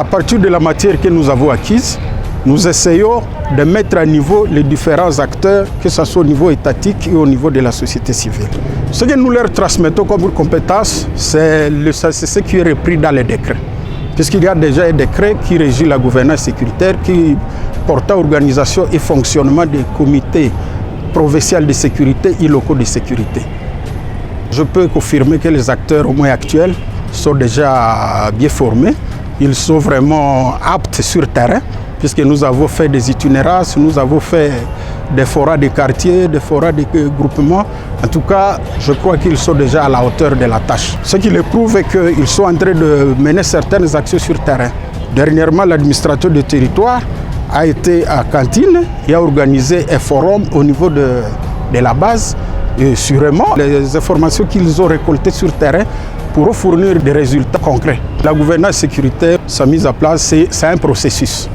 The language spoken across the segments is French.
à partir de la matière que nous avons acquise, nous essayons de mettre à niveau les différents acteurs, que ce soit au niveau étatique et au niveau de la société civile. Ce que nous leur transmettons comme compétence, c'est ce qui est repris dans les décrets. Puisqu'il y a déjà un décret qui régit la gouvernance sécuritaire, qui porte à organisation et fonctionnement des comités provinciaux de sécurité et locaux de sécurité. Je peux confirmer que les acteurs, au moins actuels, sont déjà bien formés. Ils sont vraiment aptes sur terrain, puisque nous avons fait des itinérances, nous avons fait des forats de quartier, des forats de groupement. En tout cas, je crois qu'ils sont déjà à la hauteur de la tâche. Ce qui le prouve est qu'ils sont en train de mener certaines actions sur terrain. Dernièrement, l'administrateur du territoire a été à Cantine et a organisé un forum au niveau de la base. Et sûrement, les informations qu'ils ont récoltées sur terrain pourront fournir des résultats concrets. La gouvernance sécuritaire, sa mise en place, c'est un processus.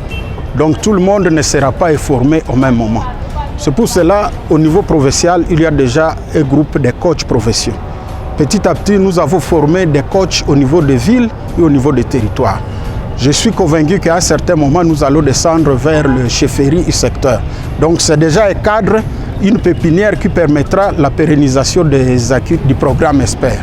Donc tout le monde ne sera pas informé au même moment. C'est pour cela, au niveau provincial, il y a déjà un groupe de coachs professionnels. Petit à petit, nous avons formé des coachs au niveau des villes et au niveau des territoires. Je suis convaincu qu'à un certain moment, nous allons descendre vers le chefferie et secteur. Donc c'est déjà un cadre, une pépinière qui permettra la pérennisation des acquis du programme ESPER.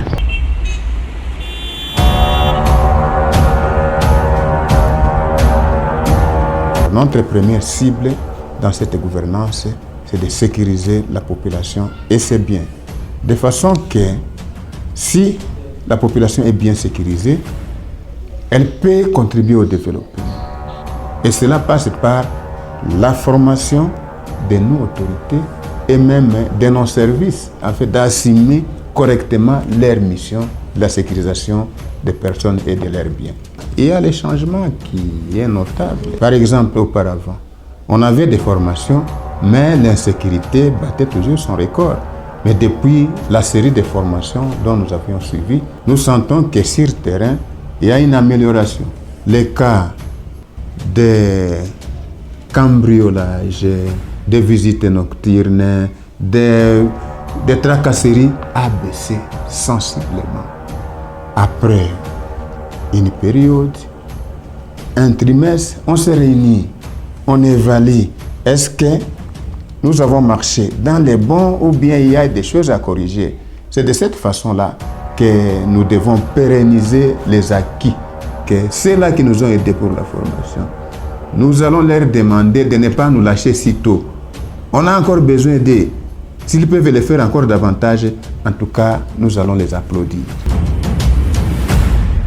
Notre première cible dans cette gouvernance, c'est de sécuriser la population et ses biens. De façon que si la population est bien sécurisée, elle peut contribuer au développement. Et cela passe par la formation de nos autorités et même de nos services, afin d'assumer correctement leur mission, la sécurisation des personnes et de leurs biens. Il y a les changements qui est notable. Par exemple, auparavant, on avait des formations, mais l'insécurité battait toujours son record. Mais depuis la série de formations dont nous avions suivi, nous sentons que sur le terrain, il y a une amélioration. Les cas de cambriolage, de visites nocturnes, de tracasseries a baissé sensiblement. Après une période, un trimestre, on se réunit, on évalue. Est-ce que nous avons marché dans les bons ou bien il y a des choses à corriger? C'est de cette façon-là que nous devons pérenniser les acquis, que ceux-là qui nous ont aidés pour la formation. Nous allons leur demander de ne pas nous lâcher si tôt. On a encore besoin d'eux. S'ils peuvent le faire encore davantage, en tout cas, nous allons les applaudir.